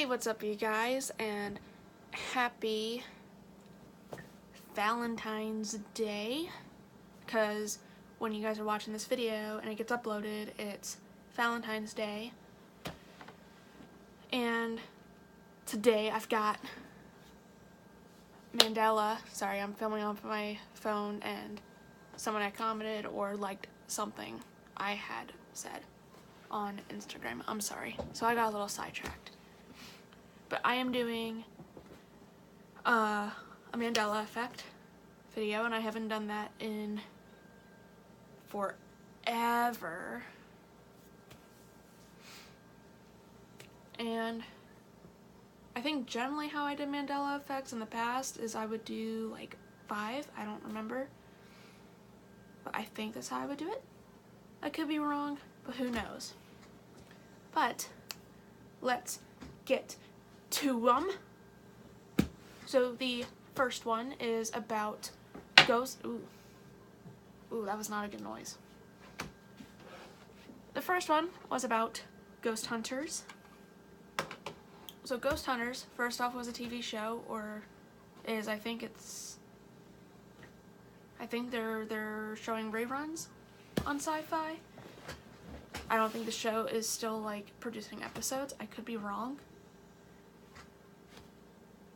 Hey, what's up you guys, and happy Valentine's Day, because when you guys are watching this video and it gets uploaded, it's Valentine's Day. And today I've got Mandela, sorry, I'm filming off my phone, and someone had commented or liked something I had said on Instagram. I'm sorry, so I got a little sidetracked. But I am doing a Mandela Effect video, and I haven't done that in forever. And I think generally how I did Mandela Effects in the past is I would do like 5, I don't remember. But I think that's how I would do it. I could be wrong, but who knows. But let's get to them. So the first one is about ghosts. Ooh, that was not a good noise. The first one was about ghost hunters. So Ghost Hunters, first off, was a TV show, or is, I think they're showing reruns on Sci-Fi. I don't think the show is still like producing episodes. I could be wrong.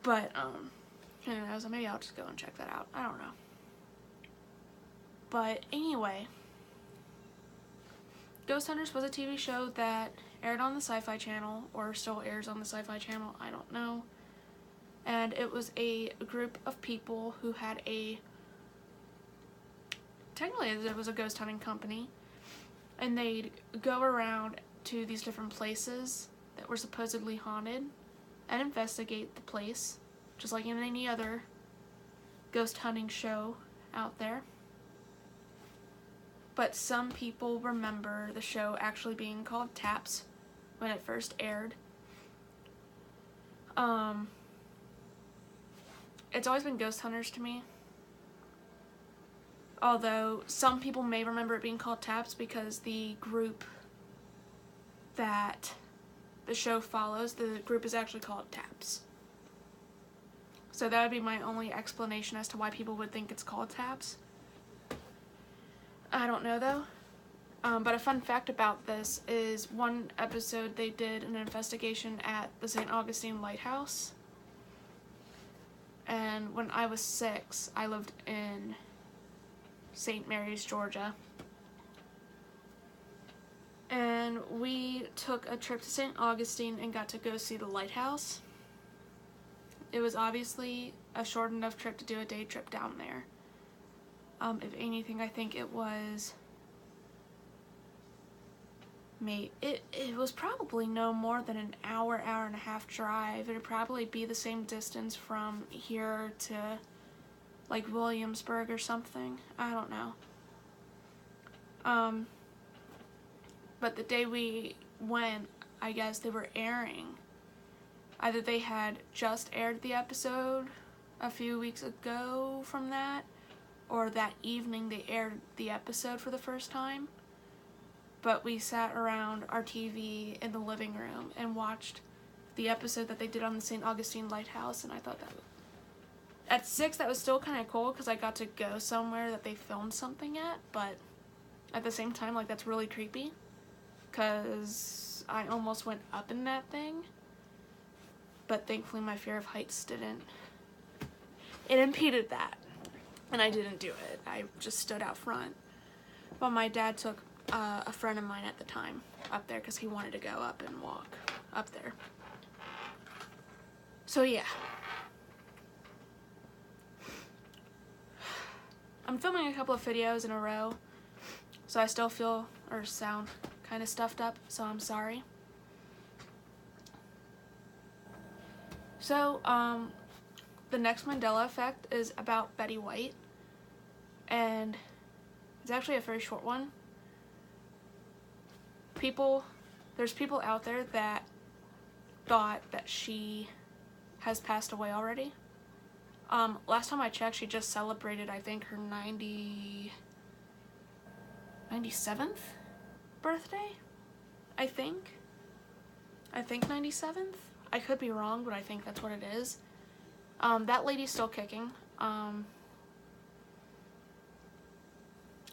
But, who knows, maybe I'll just go and check that out. I don't know. But anyway, Ghost Hunters was a TV show that aired on the Sci-Fi Channel, or still airs on the Sci-Fi Channel, I don't know. And it was a group of people who had technically it was a ghost hunting company, and they'd go around to these different places that were supposedly haunted and investigate the place, just like in any other ghost hunting show out there. But some people remember the show actually being called Taps when it first aired. It's always been Ghost Hunters to me. Although some people may remember it being called Taps because the group that the show follows, the group is actually called Taps. So that would be my only explanation as to why people would think it's called Taps. I don't know though. But a fun fact about this is one episode they did an investigation at the St. Augustine Lighthouse. And when I was 6, I lived in St. Mary's, Georgia. And we took a trip to St. Augustine and got to go see the lighthouse. It was obviously a short enough trip to do a day trip down there. If anything, I think it was it was probably no more than an hour and a half drive. It would probably be the same distance from here to like Williamsburg or something. I don't know. But the day we went, I guess they were airing. Either they had just aired the episode a few weeks ago from that, or that evening they aired the episode for the first time. But we sat around our TV in the living room and watched the episode that they did on the St. Augustine Lighthouse, and I thought that at 6 that was still kind of cool because I got to go somewhere that they filmed something at, but at the same time, like, that's really creepy because I almost went up in that thing, but thankfully my fear of heights it impeded that, and I didn't do it. I just stood out front. But my dad took a friend of mine at the time up there because he wanted to go up and walk up there. So yeah. I'm filming a couple of videos in a row, so I still feel or sound kind of stuffed up, so I'm sorry. So, the next Mandela Effect is about Betty White, and it's actually a very short one. There's people out there that thought that she has passed away already. Last time I checked, she just celebrated, I think, her 97th birthday, I think 97th, I could be wrong, but I think that's what it is. That lady's still kicking.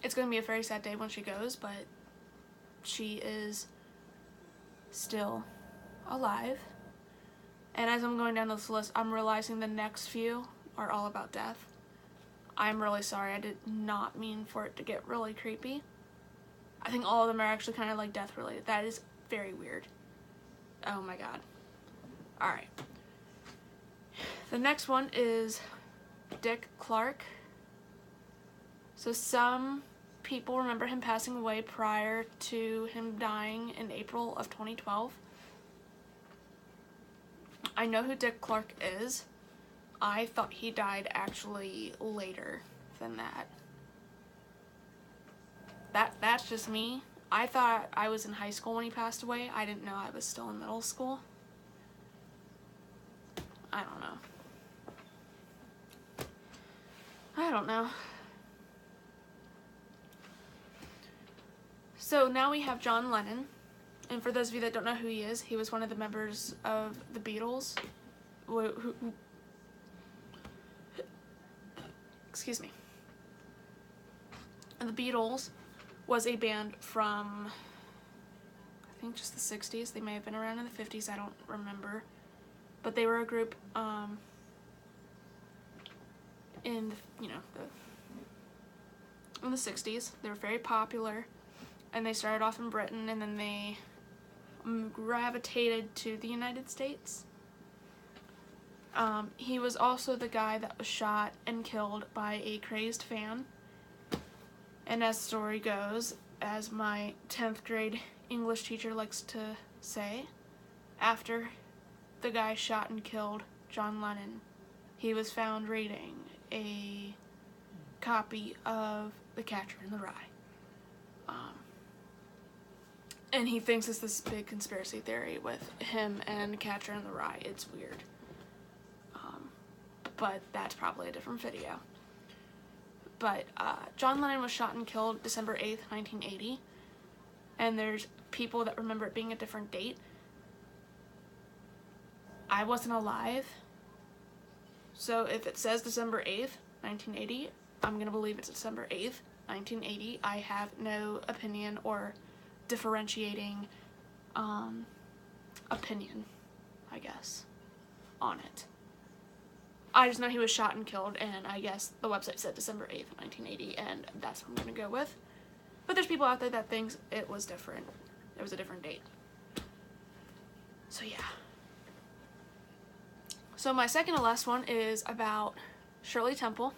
It's going to be a very sad day when she goes, but she is still alive. And as I'm going down this list, I'm realizing the next few are all about death. I'm really sorry. I did not mean for it to get really creepy. I think all of them are actually kind of like death related. That is very weird. Oh my god. Alright. The next one is Dick Clark. So some people remember him passing away prior to him dying in April of 2012. I know who Dick Clark is. I thought he died actually later than that. That's just me. I thought I was in high school when he passed away. I didn't know I was still in middle school. I don't know. So now we have John Lennon. And for those of you that don't know who he is, he was one of the members of the Beatles. Excuse me. And the Beatles was a band from, I think, just the 60s. They may have been around in the 50s. I don't remember. But they were a group in the 60s. They were very popular. And they started off in Britain, and then they gravitated to the United States. He was also the guy that was shot and killed by a crazed fan. And as the story goes, as my 10th grade English teacher likes to say, after the guy shot and killed John Lennon, he was found reading a copy of The Catcher in the Rye. And he thinks it's this big conspiracy theory with him and Catcher in the Rye. It's weird. But that's probably a different video. But John Lennon was shot and killed December 8th, 1980. And there's people that remember it being a different date. I wasn't alive. So if it says December 8th, 1980, I'm going to believe it's December 8th, 1980. I have no opinion or differentiating opinion, I guess, on it. I just know he was shot and killed, and I guess the website said December 8th, 1980, and that's what I'm going to go with. But there's people out there that thinks it was different. It was a different date. So yeah. So my second to last one is about Shirley Temple.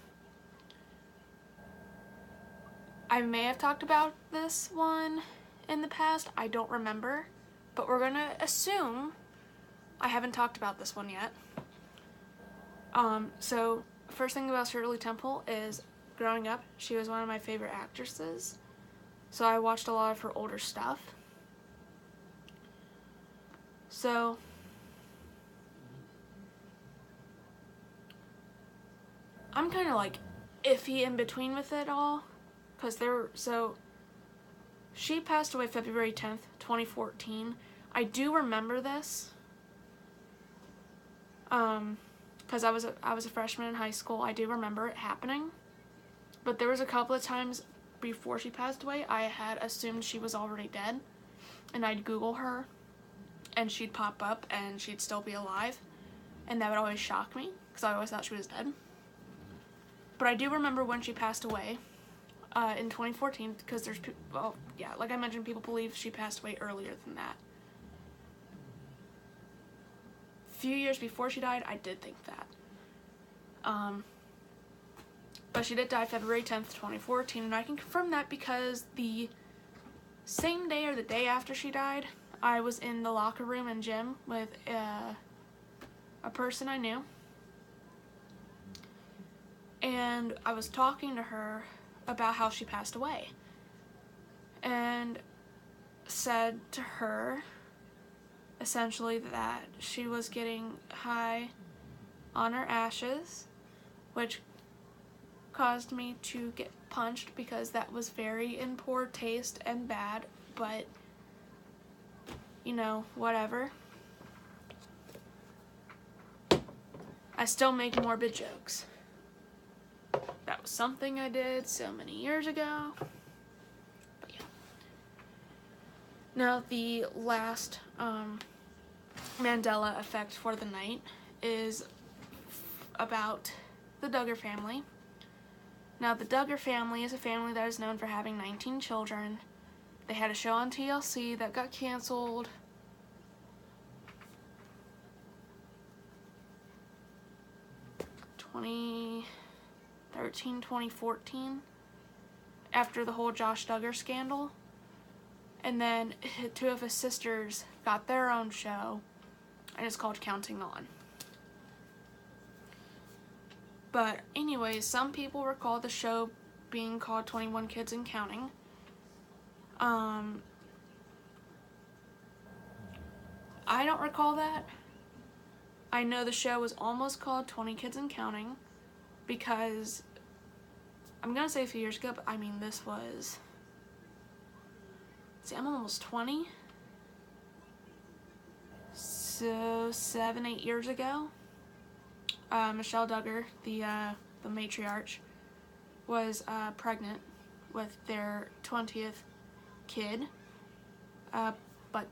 I may have talked about this one in the past. I don't remember. But we're going to assume I haven't talked about this one yet. So first thing about Shirley Temple is growing up, she was one of my favorite actresses. So I watched a lot of her older stuff. So I'm kind of like iffy in between with it all, because she passed away February 10th, 2014. I do remember this, because I was a freshman in high school. I do remember it happening, but there was a couple of times before she passed away I had assumed she was already dead, and I'd Google her, and she'd pop up, and she'd still be alive, and that would always shock me, because I always thought she was dead. But I do remember when she passed away, in 2014, because there's, well, yeah, like I mentioned, people believe she passed away earlier than that. A few years before she died, I did think that. But she did die February 10th, 2014, and I can confirm that because the same day or the day after she died, I was in the locker room and gym with a person I knew. And I was talking to her about how she passed away. And said to her, essentially, that she was getting high on her ashes, which caused me to get punched because that was very in poor taste and bad, but, you know, whatever. I still make morbid jokes. That was something I did so many years ago. But yeah. Now the last Mandela Effect for the night is about the Duggar family. Now the Duggar family is a family that is known for having 19 children. They had a show on TLC that got canceled. in 2014, after the whole Josh Duggar scandal. And then two of his sisters got their own show, and it's called Counting On. But anyways, some people recall the show being called 21 Kids and Counting. I don't recall that. I know the show was almost called 20 Kids and Counting because, I'm gonna say a few years ago, but I mean this was, see, I'm almost 20, so 7-8 years ago. Michelle Duggar, the matriarch, was pregnant with their 20th kid, but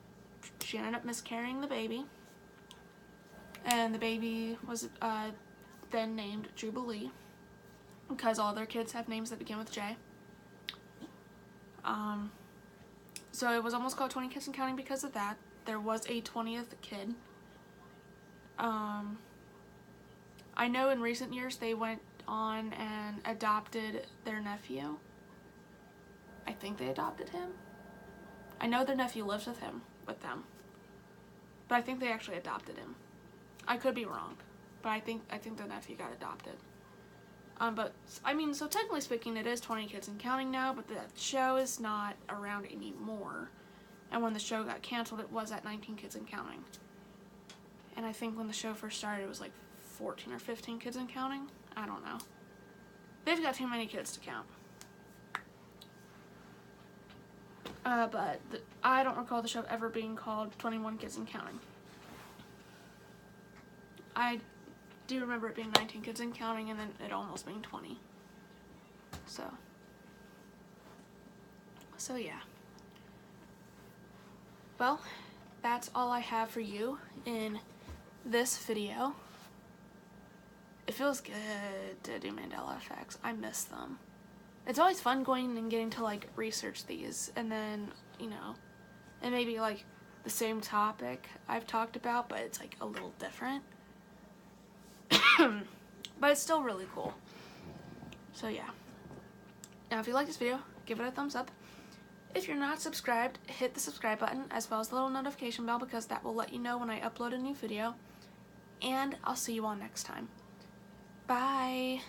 she ended up miscarrying the baby, and the baby was then named Jubilee, because all their kids have names that begin with J. So it was almost called 20 Kids and Counting because of that. There was a 20th kid. I know in recent years they went on and adopted their nephew. I think they adopted him. I know their nephew lives with them. But I think they actually adopted him. I could be wrong, but I think the nephew got adopted. But I mean, so technically speaking, it is 20 Kids and Counting now, but the show is not around anymore. And when the show got canceled, it was at 19 Kids and Counting. And I think when the show first started, it was like 14 or 15 Kids and Counting. I don't know. They've got too many kids to count. But I don't recall the show ever being called 21 Kids and Counting. I do remember it being 19 Kids and Counting, and then it almost being 20. So yeah. Well, that's all I have for you in this video. It feels good to do Mandela Effects. I miss them. It's always fun going and getting to like research these, and then, you know, and maybe like the same topic I've talked about, but it's like a little different. But it's still really cool. So yeah. Now if you like this video, give it a thumbs up. If you're not subscribed, hit the subscribe button as well as the little notification bell, because that will let you know when I upload a new video. And I'll see you all next time. Bye!